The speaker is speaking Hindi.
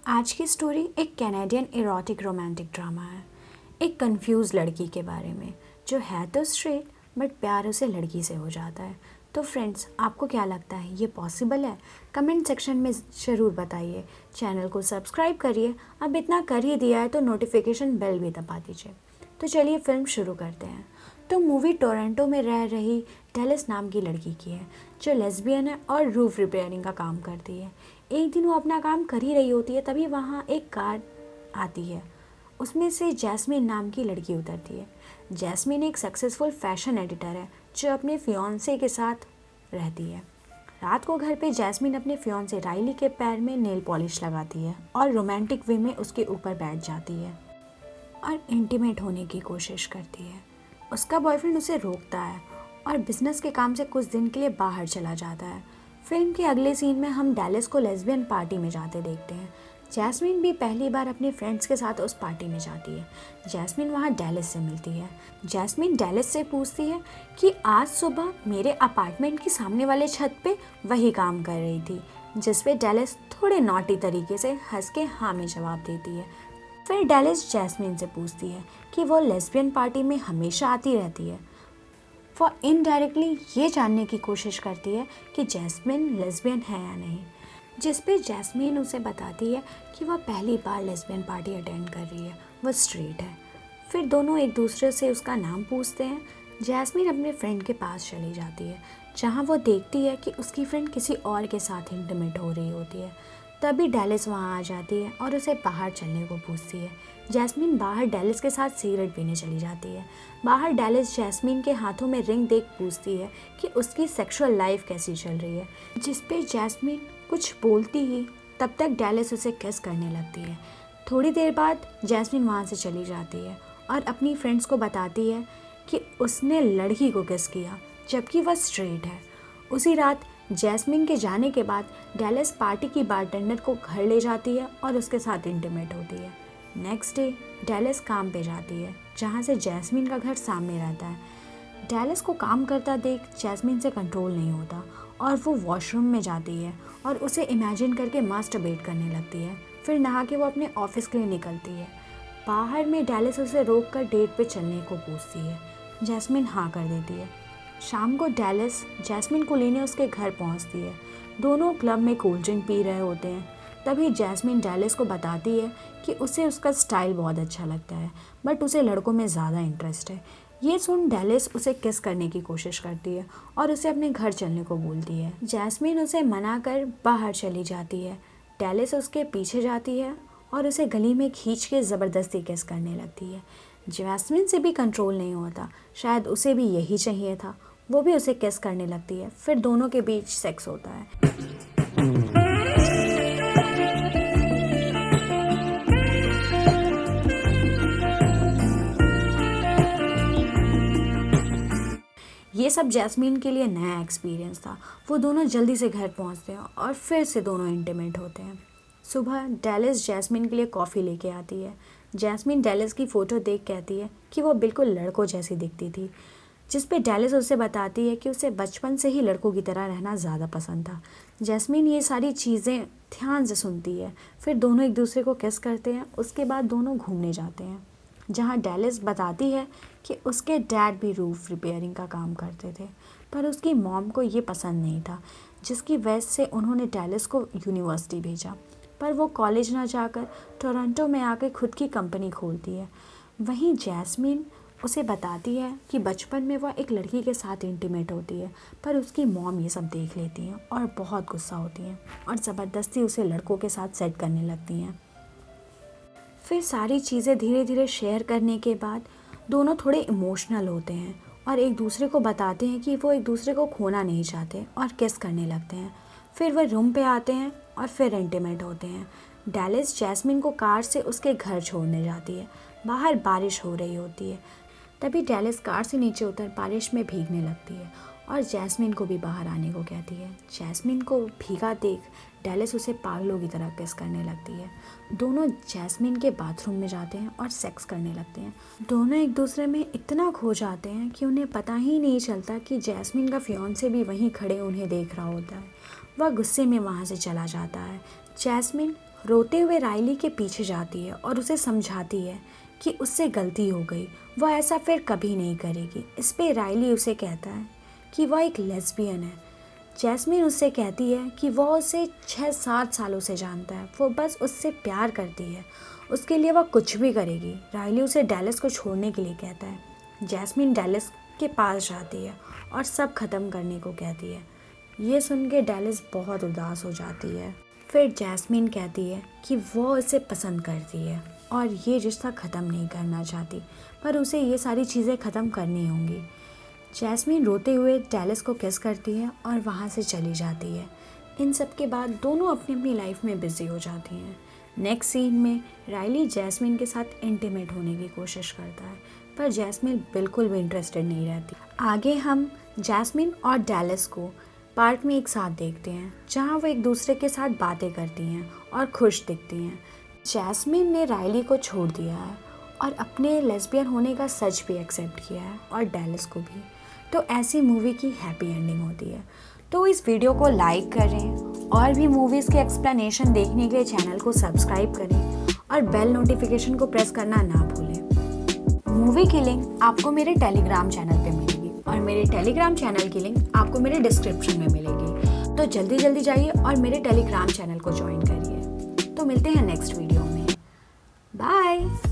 आज की स्टोरी एक कैनेडियन इरोटिक रोमांटिक ड्रामा है। एक कंफ्यूज लड़की के बारे में जो है तो स्ट्रेट बट प्यार उसे लड़की से हो जाता है। तो फ्रेंड्स, आपको क्या लगता है ये पॉसिबल है? कमेंट सेक्शन में ज़रूर बताइए। चैनल को सब्सक्राइब करिए। अब इतना कर ही दिया है तो नोटिफिकेशन बेल भी दबा दीजिए। तो चलिए फिल्म शुरू करते हैं। तो मूवी टोरंटो में रह रही डेलिस नाम की लड़की की है जो लेस्बियन है और रूफ रिपेयरिंग का काम करती है। एक दिन वो अपना काम कर ही रही होती है, तभी वहाँ एक कार आती है। उसमें से जैस्मिन नाम की लड़की उतरती है। जैस्मिन एक सक्सेसफुल फैशन एडिटर है जो अपने फियांसे के साथ रहती है। रात को घर पे जैस्मिन अपने फियांसे राइली के पैर में नेल पॉलिश लगाती है और रोमांटिक वे में उसके ऊपर बैठ जाती है और इंटीमेट होने की कोशिश करती है। उसका बॉयफ्रेंड उसे रोकता है और बिजनेस के काम से कुछ दिन के लिए बाहर चला जाता है। फिल्म के अगले सीन में हम डेलिस को लेस्बियन पार्टी में जाते देखते हैं। जैस्मिन भी पहली बार अपने फ्रेंड्स के साथ उस पार्टी में जाती है। जैस्मिन वहाँ डेलिस से मिलती है। जैस्मिन डेलिस से पूछती है कि आज सुबह मेरे अपार्टमेंट के सामने वाले छत पे वही काम कर रही थी, जिस पे डेलिस थोड़े नॉटी तरीके से हंस के हाँ में जवाब देती है। फिर डेलिस जैस्मिन से पूछती है कि वो लेस्बियन पार्टी में हमेशा आती रहती है। वो इनडायरेक्टली ये जानने की कोशिश करती है कि जैस्मिन लेस्बियन है या नहीं, जिस पे जैस्मिन उसे बताती है कि वह पहली बार लेस्बियन पार्टी अटेंड कर रही है, वह स्ट्रेट है। फिर दोनों एक दूसरे से उसका नाम पूछते हैं। जैस्मिन अपने फ्रेंड के पास चली जाती है जहाँ वो देखती है कि उसकी फ्रेंड किसी और के साथ इंटीमेट हो रही होती है। तभी डेलिस वहाँ आ जाती है और उसे बाहर चलने को पूछती है। जैस्मिन बाहर डेलिस के साथ सिगरेट पीने चली जाती है। बाहर डेलिस जैस्मिन के हाथों में रिंग देख पूछती है कि उसकी सेक्सुअल लाइफ कैसी चल रही है, जिस पे जैस्मिन कुछ बोलती ही तब तक डेलिस उसे किस करने लगती है। थोड़ी देर बाद जैस्मिन वहाँ से चली जाती है और अपनी फ्रेंड्स को बताती है कि उसने लड़की को किस किया जबकि वह स्ट्रेट है। उसी रात जैस्मिन के जाने के बाद डेलिस पार्टी की बारटेंडर को घर ले जाती है और उसके साथ इंटीमेट होती है। नेक्स्ट डे डेलिस काम पे जाती है जहाँ से जैस्मिन का घर सामने रहता है। डेलिस को काम करता देख जैस्मिन से कंट्रोल नहीं होता और वो वॉशरूम में जाती है और उसे इमेजिन करके मास्टरबेट करने लगती है। फिर नहा के वो अपने ऑफिस के लिए निकलती है। बाहर में डेलिस उसे रोक कर डेट पे चलने को पूछती है। जैस्मिन हाँ कर देती है। शाम को डेलिस जैस्मिन को लेने उसके घर पहुंचती है। दोनों क्लब में कोल्ड ड्रिंक पी रहे होते हैं। तभी जैस्मिन डेलिस को बताती है कि उसे उसका स्टाइल बहुत अच्छा लगता है, बट उसे लड़कों में ज़्यादा इंटरेस्ट है। ये सुन डेलिस उसे किस करने की कोशिश करती है और उसे अपने घर चलने को बोलती है। जैस्मिन उसे मना कर बाहर चली जाती है। डेलिस उसके पीछे जाती है और उसे गली में खींच के ज़बरदस्ती किस करने लगती है। जैस्मिन से भी कंट्रोल नहीं होता, शायद उसे भी यही चाहिए था। वो भी उसे किस करने लगती है। फिर दोनों के बीच सेक्स होता है। ये सब जैस्मिन के लिए नया एक्सपीरियंस था। वो दोनों जल्दी से घर पहुंचते हैं और फिर से दोनों इंटीमेट होते हैं। सुबह डेलिस जैस्मिन के लिए कॉफ़ी लेके आती है। जैस्मिन डेलिस की फ़ोटो देख कहती है कि वो बिल्कुल लड़कों जैसी दिखती थी, जिस पे डेलिस उसे बताती है कि उसे बचपन से ही लड़कों की तरह रहना ज़्यादा पसंद था। जैस्मिन ये सारी चीज़ें ध्यान से सुनती है। फिर दोनों एक दूसरे को किस करते हैं। उसके बाद दोनों घूमने जाते हैं जहाँ डेलिस बताती है कि उसके डैड भी रूफ रिपेयरिंग का काम करते थे, पर उसकी मॉम को ये पसंद नहीं था, जिसकी वजह से उन्होंने डेलिस को यूनिवर्सिटी भेजा। पर वो कॉलेज ना जाकर टोरंटो में आकर खुद की कंपनी खोलती है। वहीं जैस्मिन उसे बताती है कि बचपन में वह एक लड़की के साथ इंटीमेट होती है, पर उसकी मॉम ये सब देख लेती हैं और बहुत गुस्सा होती हैं और ज़बरदस्ती उसे लड़कों के साथ सेट करने लगती हैं। फिर सारी चीज़ें धीरे धीरे शेयर करने के बाद दोनों थोड़े इमोशनल होते हैं और एक दूसरे को बताते हैं कि वो एक दूसरे को खोना नहीं चाहते और किस करने लगते हैं। फिर वह रूम पे आते हैं और फिर इंटीमेट होते हैं। डेलिस जैस्मिन को कार से उसके घर छोड़ने जाती है। बाहर बारिश हो रही होती है। तभी डेलिस कार से नीचे उतर बारिश में भीगने लगती है और जैस्मिन को भी बाहर आने को कहती है। जैस्मिन को भीगा देख डेलिस उसे पागलों की तरह किस करने लगती है। दोनों जैस्मिन के बाथरूम में जाते हैं और सेक्स करने लगते हैं। दोनों एक दूसरे में इतना खो जाते हैं कि उन्हें पता ही नहीं चलता कि जैस्मिन का फियांसे भी वहीं खड़े उन्हें देख रहा होता है। वह गुस्से में वहाँ से चला जाता है। जैस्मिन रोते हुए राइली के पीछे जाती है और उसे समझाती है कि उससे गलती हो गई, वह ऐसा फिर कभी नहीं करेगी। इस पे राइली उसे कहता है कि वह एक लेस्बियन है। जैस्मिन उससे कहती है कि वह उसे 6-7 सालों से जानता है, वो बस उससे प्यार करती है, उसके लिए वह कुछ भी करेगी। राइली उसे डैलस को छोड़ने के लिए कहता है। जैस्मिन डैलस के पास जाती है और सब ख़त्म करने को कहती है। ये सुन के डैलस बहुत उदास हो जाती है। फिर जैस्मिन कहती है कि वो उसे पसंद करती है और ये रिश्ता ख़त्म नहीं करना चाहती, पर उसे ये सारी चीज़ें ख़त्म करनी होंगी। जैस्मिन रोते हुए डैलस को किस करती है और वहाँ से चली जाती है। इन सब के बाद दोनों अपनी अपनी लाइफ में बिजी हो जाती हैं। नेक्स्ट सीन में राइली जैस्मिन के साथ इंटीमेट होने की कोशिश करता है, पर जैस्मिन बिल्कुल भी इंटरेस्टेड नहीं रहती। आगे हम जैस्मिन और डैलस को पार्क में एक साथ देखते हैं, जहाँ वो एक दूसरे के साथ बातें करती हैं और खुश दिखती हैं। जैस्मिन ने राइली को छोड़ दिया है और अपने लेस्बियन होने का सच भी एक्सेप्ट किया है, और डैलस को भी। तो ऐसी मूवी की हैप्पी एंडिंग होती है। तो इस वीडियो को लाइक करें और भी मूवीज़ के एक्सप्लेनेशन देखने के लिए चैनल को सब्सक्राइब करें और बेल नोटिफिकेशन को प्रेस करना ना भूलें। मूवी की लिंक आपको मेरे टेलीग्राम चैनल पे मिलेगी और मेरे टेलीग्राम चैनल की लिंक आपको मेरे डिस्क्रिप्शन में मिलेगी। तो जल्दी जल्दी जाइए और मेरे टेलीग्राम चैनल को ज्वाइन करिए। तो मिलते हैं नेक्स्ट वीडियो में। बाय।